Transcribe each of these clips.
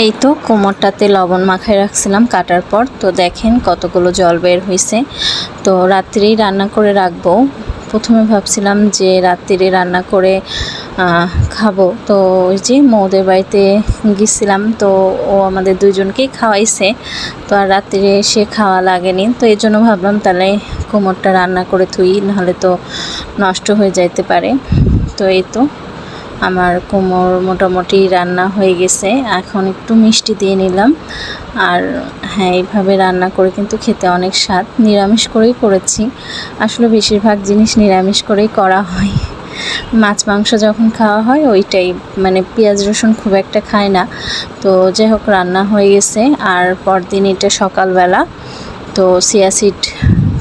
এই তো কোমরটাতে লবণ মাখায় রাখছিলাম কাটার পর। তো দেখেন কতগুলো জল বের হয়েছে। তো রাত্রেই রান্না করে রাখবো। প্রথমে ভাবছিলাম যে রাত্রে রান্না করে খাবো। তো ওই যে মৌদের বাড়িতে গেছিলাম, তো ও আমাদের দুজনকেই খাওয়াইছে। তো আর রাত্রে এসে খাওয়া লাগেনি, তো এই জন্য ভাবলাম তাহলে কোমরটা রান্না করে থুই, নাহলে তো নষ্ট হয়ে যাইতে পারে। তো এই তো আমার কোমর মোটামুটি রান্না হয়ে গেছে। এখন একটু মিষ্টি দিয়ে নিলাম। আর হ্যাঁ, এইভাবে রান্না করে কিন্তু খেতে অনেক স্বাদ। নিরামিষ করেই করেছি, আসলে বেশিরভাগ জিনিস নিরামিষ করেই করা হয়। মাছ মাংস যখন খাওয়া হয় ওইটাই, মানে পেঁয়াজ রসুন খুব একটা খায় না। তো যাই হোক, রান্না হয়ে গেছে। আর পরদিন এটা সকালবেলা, তো চিয়া সিড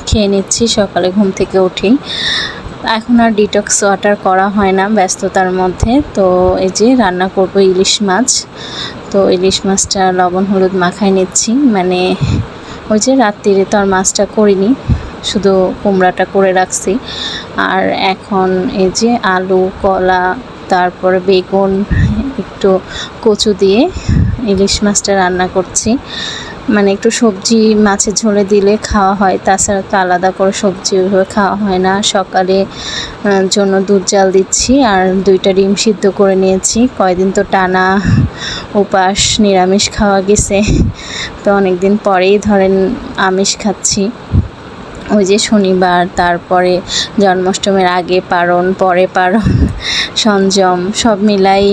খেয়ে নিচ্ছি সকালে ঘুম থেকে উঠেই। এখন আর ডিটক্স ওয়াটার করা হয় না ব্যস্ততার মধ্যে। তো এই যে রান্না করব ইলিশ মাছ। তো ইলিশ মাছটা লবণ হলুদ মাখায় নিচ্ছি, মানে ওই যে রাত্রিরে তো আর মাছটা করিনি, শুধু কুমড়াটা করে রাখছি। আর এখন এই যে আলু, কলা, তারপরে বেগুন, একটু কচু দিয়ে ইলিশ মাছটা রান্না করছি। মানে একটু সবজি মাছের ঝোলে দিলে খাওয়া হয়, তাছাড়া তো আলাদা করে সবজি ওইভাবে খাওয়া হয় না। সকালে জন্য দুধ জাল দিচ্ছি, আর 2টা ডিম সিদ্ধ করে নিয়েছি। কয়দিন তো টানা উপাস নিরামিষ খাওয়া গেছে, তো অনেক দিন পরেই ধরেন আমিষ খাচ্ছি। ওই যে শনিবার, তারপরে জন্মাষ্টমীর আগে পারণ, পরে পারণ, সংযম সব মিলাই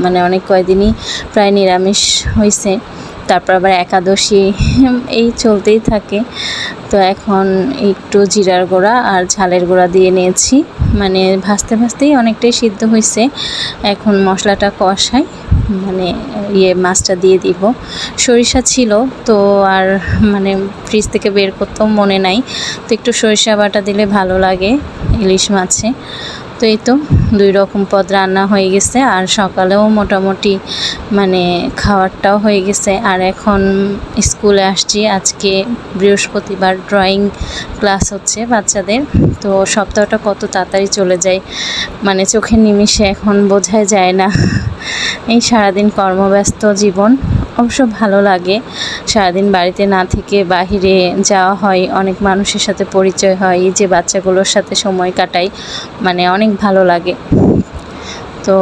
মানে অনেক কয়দিনই প্রায় নিরামিষ হয়েছে। তারপর আবার একাদশী, এই চলতেই থাকে। তো এখন একটু জিরার গুঁড়া আর ঝালের গুঁড়া দিয়ে নিয়েছি, মানে ভাজতে ভাজতেই অনেকটাই সিদ্ধ হয়েছে। এখন মশলাটা কষাই, মানে মাছটা দিয়ে দিব। সরিষা ছিল তো, আর মানে ফ্রিজ থেকে বের করতেও মনে নাই, তো একটু সরিষা বাটা দিলে ভালো লাগে ইলিশ মাছে। তো এই তো 2 রকম পদ রান্না হয়ে গেছে, আর সকালেও মোটামুটি মানে খাবারটাও হয়ে গেছে। আর এখন স্কুলে আসছি, আজকে বৃহস্পতিবার, ড্রয়িং ক্লাস হচ্ছে বাচ্চাদের। তো সপ্তাহটা কত তাড়াতাড়ি চলে যায়, মানে চোখের নিমিষে এখন বোঝাই যায় না। এই সারাদিন কর্মব্যস্ত জীবন, অবশ্য ভালো লাগে। সারাদিন বাড়িতে না থেকে বাহিরে যাওয়া হয়, অনেক মানুষের সাথে পরিচয় হয়, এই যে বাচ্চাগুলোর সাথে সময় কাটাই, মানে অনেক ভালো লাগে। তো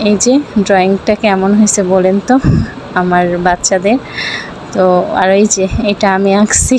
এই যে ড্রয়িংটা কেমন হয়েছে বলেন তো আমার বাচ্চাদের। তো আর এই যে এটা আমি আঁকছি,